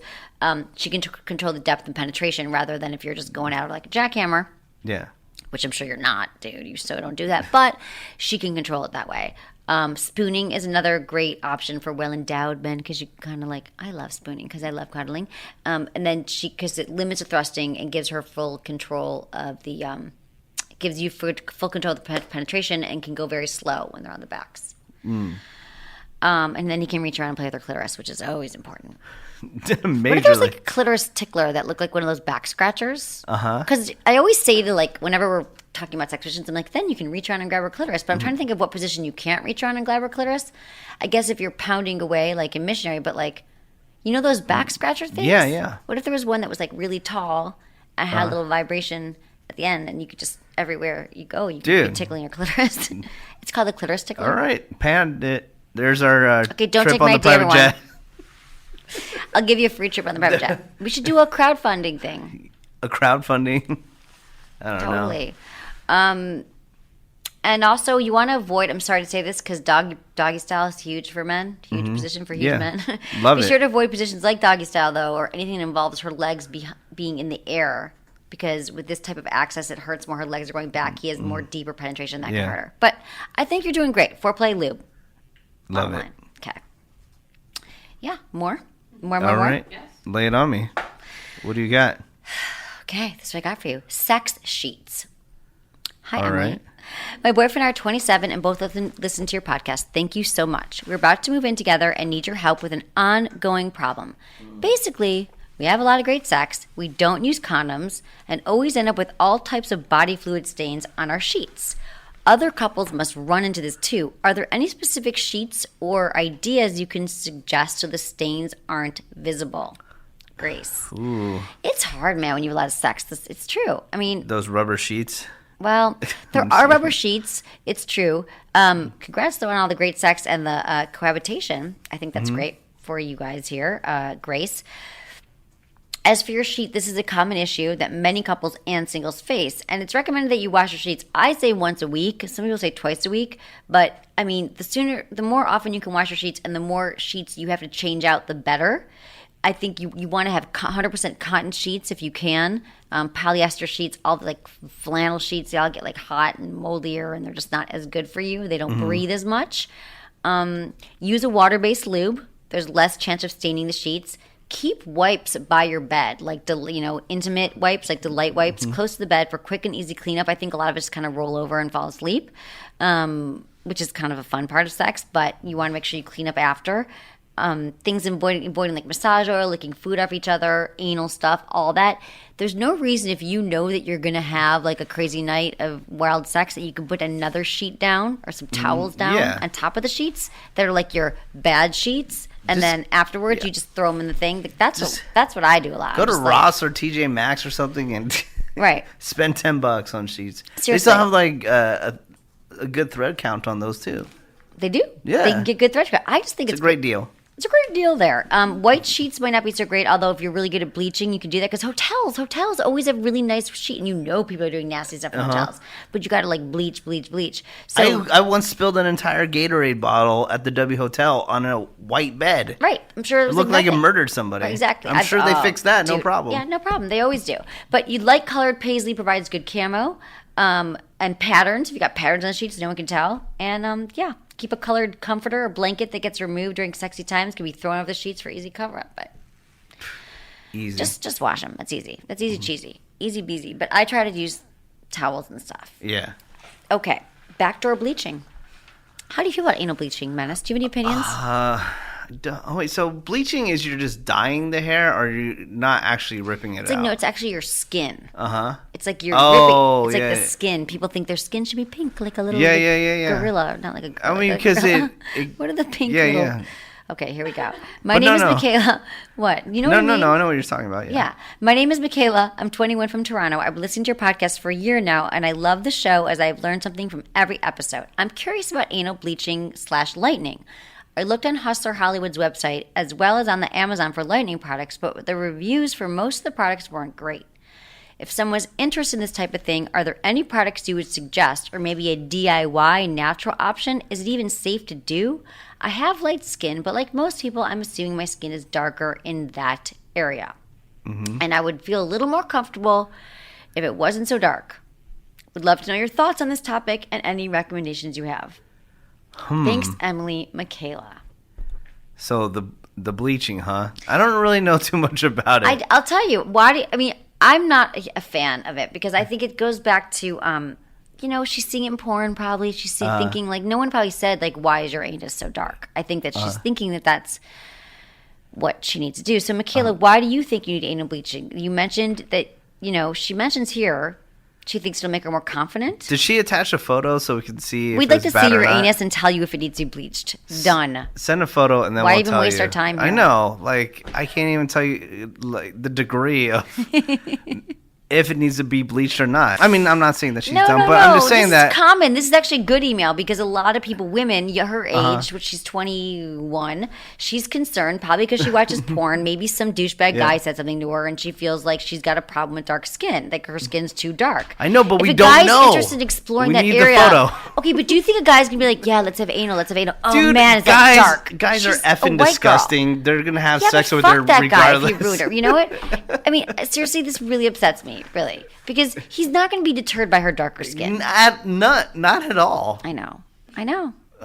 She can control the depth and penetration rather than if you're just going out like a jackhammer. Yeah. Which I'm sure you're not, dude. You so don't do that. But she can control it that way. Spooning is another great option for well-endowed men because you kind of like, I love spooning because I love cuddling. And then because it limits the thrusting and gives her full control of the, gives you full control of the penetration and can go very slow when they're on the backs. And then he can reach around and play with their clitoris, which is always important. What if there's like a clitoris tickler that looked like one of those back scratchers? Because I always say to like, whenever we're talking about sex positions, I'm like, then you can reach around and grab her clitoris. But I'm trying to think of what position you can't reach around and grab her clitoris. I guess if you're pounding away like in missionary, but like, you know those back scratcher things? Yeah, yeah. What if there was one that was like really tall and had a little vibration at the end and you could just, everywhere you go, you could be tickling your clitoris. It's called the clitoris tickler. All right, pan it. There's our okay, don't trip take on my the private one. jet. I'll give you a free trip on the private jet. We should do a crowdfunding thing. A crowdfunding? I don't know. Totally. And also, you want to avoid, I'm sorry to say this, because doggy style is huge for men. Huge position for huge men. Love Be it. sure to avoid positions like doggy style, though, or anything that involves her legs being in the air. Because with this type of access, it hurts more. Her legs are going back. He has more deeper penetration that can hurt her. But I think you're doing great. Foreplay lube. Love it. Okay. Yeah, more? More. All right. Yes. Lay it on me. What do you got? Okay, this is what I got for you. Sex sheets. Hi, All Emily. right. My boyfriend and I are 27 and both listen to your podcast. Thank you so much. We're about to move in together and need your help with an ongoing problem. Basically, we have a lot of great sex, we don't use condoms, and always end up with all types of body fluid stains on our sheets. Other couples must run into this too. Are there any specific sheets or ideas you can suggest so the stains aren't visible? Grace. Ooh. It's hard, man, when you have a lot of sex. It's true. I mean, Those rubber sheets. well, there are rubber sheets. It's true. Congrats, though, on all the great sex and the cohabitation. I think that's great for you guys here, Grace. As for your sheet, this is a common issue that many couples and singles face, and it's recommended that you wash your sheets. I say once a week. Some people say twice a week, but I mean, the more often you can wash your sheets and the more sheets you have to change out, the better. I think you want to have 100% cotton sheets if you can. Polyester sheets, all the like flannel sheets, they all get like hot and moldier and they're just not as good for you. They don't breathe as much. Use a water-based lube. There's less chance of staining the sheets. Keep wipes by your bed, like intimate wipes, like Delight wipes, close to the bed for quick and easy cleanup. I think a lot of us just kind of roll over and fall asleep, which is kind of a fun part of sex, but you want to make sure you clean up after. Things avoiding like massage oil, licking food off each other, anal stuff, all that. There's no reason if you know that you're going to have like a crazy night of wild sex that you can put another sheet down or some towels down on top of the sheets that are like your bad sheets. And then afterwards, you just throw them in the thing. That's what I do a lot. Go to Ross or TJ Maxx or something and right. spend $10 on sheets. Seriously. They still have like a good thread count on those too. They do. Yeah. They can get good thread. I just think It's a great deal. It's a great deal there. White sheets might not be so great, although if you're really good at bleaching, you can do that because hotels always have really nice sheet, and you know people are doing nasty stuff in hotels. But you got to like bleach. So I once spilled an entire Gatorade bottle at the W Hotel on a white bed. right, I'm sure It looked like it murdered somebody. Right, exactly. I'm sure they fixed that. No Dude, problem. Yeah, no problem. They always do. But you light colored paisley provides good camo and patterns. If you got patterns on the sheets, no one can tell. And yeah. Keep a colored comforter or blanket that gets removed during sexy times. Can be thrown over the sheets for easy cover up. But Easy. just wash them. That's easy. That's easy cheesy. Easy beasy. But I try to use towels and stuff. Yeah. Okay. Backdoor bleaching. How do you feel about anal bleaching, Menace? Do you have any opinions? Oh wait, so bleaching is you're just dyeing the hair, or you're not actually ripping it It's like out? no, it's actually your skin. It's like you're Oh, ripping. It's yeah. like the skin. People think their skin should be pink, like a little Yeah. gorilla, not like a gorilla. I mean, because it What are the pink Yeah, little... yeah. Okay, here we go. My But name is no. Michaela. What? You know what I mean? No, I know what you're talking about. Yeah. My name is Michaela. I'm 21 from Toronto. I've been listening to your podcast for a year now, and I love the show as I've learned something from every episode. I'm curious about anal bleaching / lightning. I looked on Hustler Hollywood's website as well as on the Amazon for lightning products, but the reviews for most of the products weren't great. If someone's interested in this type of thing, are there any products you would suggest, or maybe a DIY natural option? Is it even safe to do? I have light skin, but like most people, I'm assuming my skin is darker in that area. And I would feel a little more comfortable if it wasn't so dark. Would love to know your thoughts on this topic and any recommendations you have. Thanks, Emily Michaela. So the bleaching, huh? I don't really know too much about it. I'll tell you why. I'm not a fan of it because I think it goes back to, she's seeing it in porn probably. She's thinking like no one probably said like, why is your anus so dark? I think that she's thinking that that's what she needs to do. So Michaela, why do you think you need anal bleaching? You mentioned that she mentions here. She thinks it'll make her more confident. Did she attach a photo so we can see? We'd if like it's to bad see or your not? anus and tell you if it needs to be bleached. Done. Send a photo and then Why we'll even tell waste you. our time I here? know. Like I can't even tell you like the degree of if it needs to be bleached or not. I mean, I'm not saying that she's dumb, but I'm just saying this that is common. This is actually a good email because a lot of people, women, her age, which she's 21, she's concerned probably because she watches porn. Maybe some douchebag guy said something to her, and she feels like she's got a problem with dark skin, like her skin's too dark. I know, but if we a don't guy's know. interested in exploring We that need the area, photo. okay, but do you think a guy's gonna be like, yeah, let's have anal, let's have anal? Oh Dude, man, is guys, that dark? Guys She's are a effing white disgusting. Girl. They're gonna have Yeah, sex but with fuck her that guy if regardless. you ruined her. You know what? I mean, seriously, this really upsets me, really, because he's not going to be deterred by her darker skin. Not at all. I know. I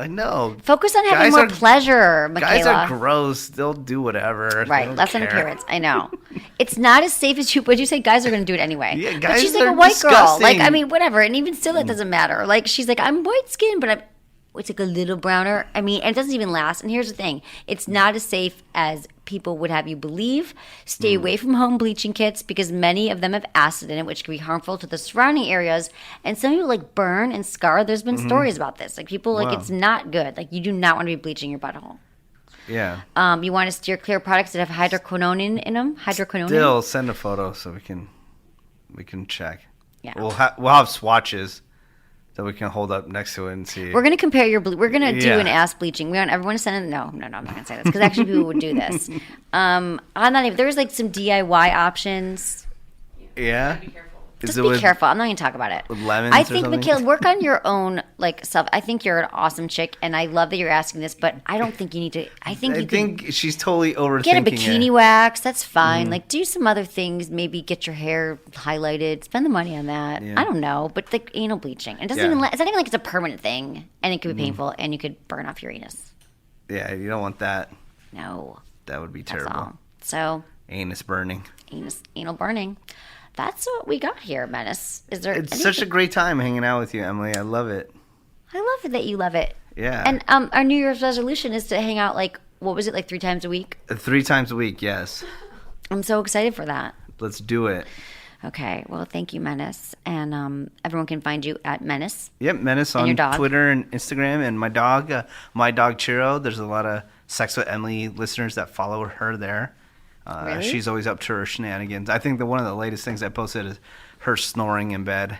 know. Focus on having Guys more are- pleasure, Michaela. Guys are gross. They'll do whatever. They Right, don't less on care. appearance. I know. It's not as safe as you. What'd you say? Guys are going to do it anyway. Yeah, But guys she's like a are white girl. disgusting. Like, I mean, whatever. And even still, it doesn't matter. Like, she's like, I'm white skinned, but it's like a little browner. I mean, and it doesn't even last. And here's the thing: it's not as safe as people would have you believe. Stay away from home bleaching kits because many of them have acid in it, which can be harmful to the surrounding areas. And some people like burn and scar. There's been stories about this. Like people like it's not good. Like you do not want to be bleaching your butthole. Yeah. You want to steer clear of products that have hydroquinone in them. Hydroquinone. Still send a photo so we can check. Yeah. We'll have swatches that we can hold up next to it and see. We're gonna compare your. We're gonna do Yeah. an ass bleaching. We want everyone to send it. No, I'm not gonna say this because actually people would do this. I'm not even. There's like some DIY options. Yeah. Just be careful. I'm not gonna talk about it. With lemons I or think, something? Mikhail, work on your own like self. I think you're an awesome chick, and I love that you're asking this. But I don't think you need to. I think you can she's totally overthinking get a bikini it. wax. That's fine. Like do some other things. Maybe get your hair highlighted. Spend the money on that. Yeah. I don't know. But like anal bleaching, it doesn't Yeah. even. It's not even like it's a permanent thing, and it could be painful, and you could burn off your anus. Yeah, you don't want that. No, That would be that's terrible. all. So Anus burning. anal burning. That's what we got here, Menace. Is there? It's such a great time hanging out with you, Emily. I love it. I love it that you love it. Yeah. And our New Year's resolution is to hang out like what was it like 3 times a week? 3 times a week, yes. I'm so excited for that. Let's do it. Okay. Well, thank you, Menace, and everyone can find you at Menace. Yep, Menace And on your dog? Twitter and Instagram, and my dog Chiro. There's a lot of Sex with Emily listeners that follow her there. Really? She's always up to her shenanigans. I think that one of the latest things I posted is her snoring in bed.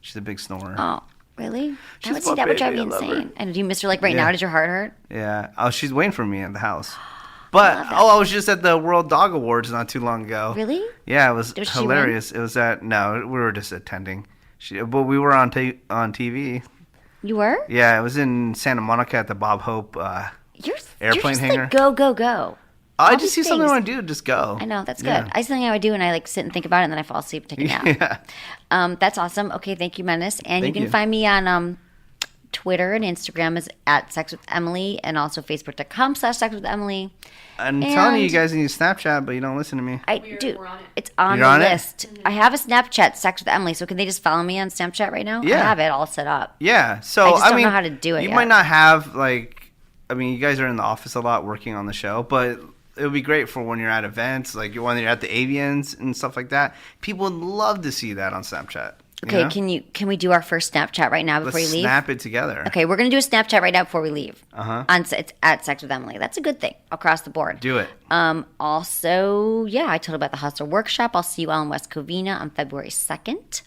She's a big snorer. Oh, Really? She's That my would drive baby, me I love her. insane. And do you miss her like right Yeah. now? Does your heart hurt? Yeah. Oh, she's waiting for me at the house. But I was just at the World Dog Awards not too long ago. Really? Yeah, it was Was she hilarious. It was we were just attending. But we were on TV. You were? Yeah, it was in Santa Monica at the Bob Hope You're airplane just hangar. Like, go. I all just these see something I things. want to do, just go. I know, that's good. Yeah. I something I would do and I like sit and think about it and then I fall asleep and take a nap. Yeah. That's awesome. Okay, thank you, Menace. And Thank you can you. find me on Twitter and Instagram is at Sex with Emily and also Facebook.com/Sex with Emily. I'm telling you And- guys need Snapchat, but you don't listen to me. I do. It's on You're the on it? list. I have a Snapchat, Sex with Emily. So can they just follow me on Snapchat right now? Yeah. I have it all set up. Yeah, so I just don't mean, know how to do it You yet. might not have you guys are in the office a lot working on the show, but it would be great for when you're at events, like when you're at the Avians and stuff like that. People would love to see that on Snapchat. you Okay, know? can we do our first Snapchat right now before Let's you leave? snap it together. Okay, we're gonna do a Snapchat right now before we leave. It's at Sex with Emily. That's a good thing across the board. Do it. Also, yeah, I told you about the Hustle Workshop. I'll see you all in West Covina on February 2nd.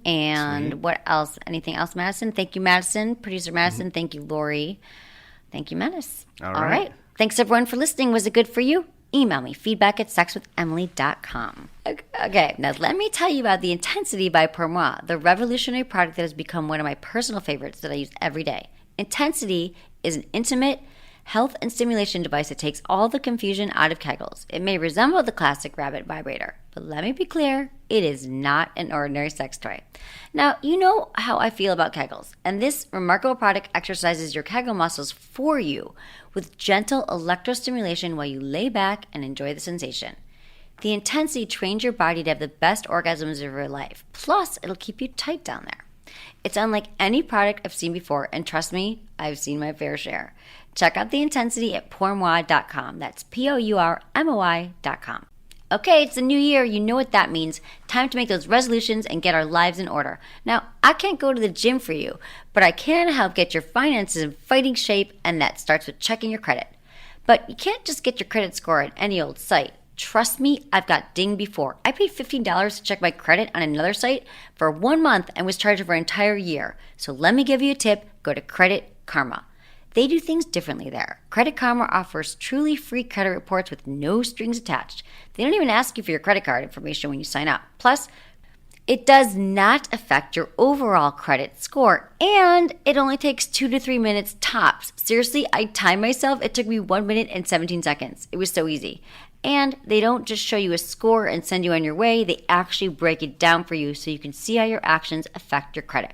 And Sweet. what else? Anything else, Madison? Thank you, Madison. Producer Madison. Thank you, Lori. Thank you, Menace. All All right. right. Thanks, everyone, for listening. Was it good for you? Email me, feedback@sexwithemily.com. Okay, now let me tell you about the Intensity by Pour Moi, the revolutionary product that has become one of my personal favorites that I use every day. Intensity is an intimate health and stimulation device that takes all the confusion out of Kegels. It may resemble the classic rabbit vibrator, but let me be clear, it is not an ordinary sex toy. Now, you know how I feel about Kegels, and this remarkable product exercises your Kegel muscles for you with gentle electrostimulation while you lay back and enjoy the sensation. The Intensity trains your body to have the best orgasms of your life. Plus, it'll keep you tight down there. It's unlike any product I've seen before, and trust me, I've seen my fair share. Check out the Intensity at pourmoi.com. That's POURMOI.com. Okay, it's the new year. You know what that means. Time to make those resolutions and get our lives in order. Now, I can't go to the gym for you, but I can help get your finances in fighting shape, and that starts with checking your credit. But you can't just get your credit score at any old site. Trust me, I've got dinged before. I paid $15 to check my credit on another site for 1 month and was charged for an entire year. So let me give you a tip. Go to Credit Karma. They do things differently there. Credit Karma offers truly free credit reports with no strings attached. They don't even ask you for your credit card information when you sign up. Plus, it does not affect your overall credit score, and it only takes 2 to 3 minutes tops. Seriously, I timed myself. It took me 1 minute and 17 seconds. It was so easy. And they don't just show you a score and send you on your way. They actually break it down for you so you can see how your actions affect your credit.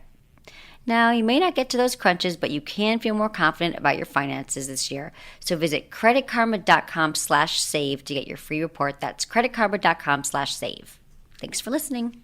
Now, you may not get to those crunches, but you can feel more confident about your finances this year. So visit creditkarma.com/save to get your free report. That's creditkarma.com/save. Thanks for listening.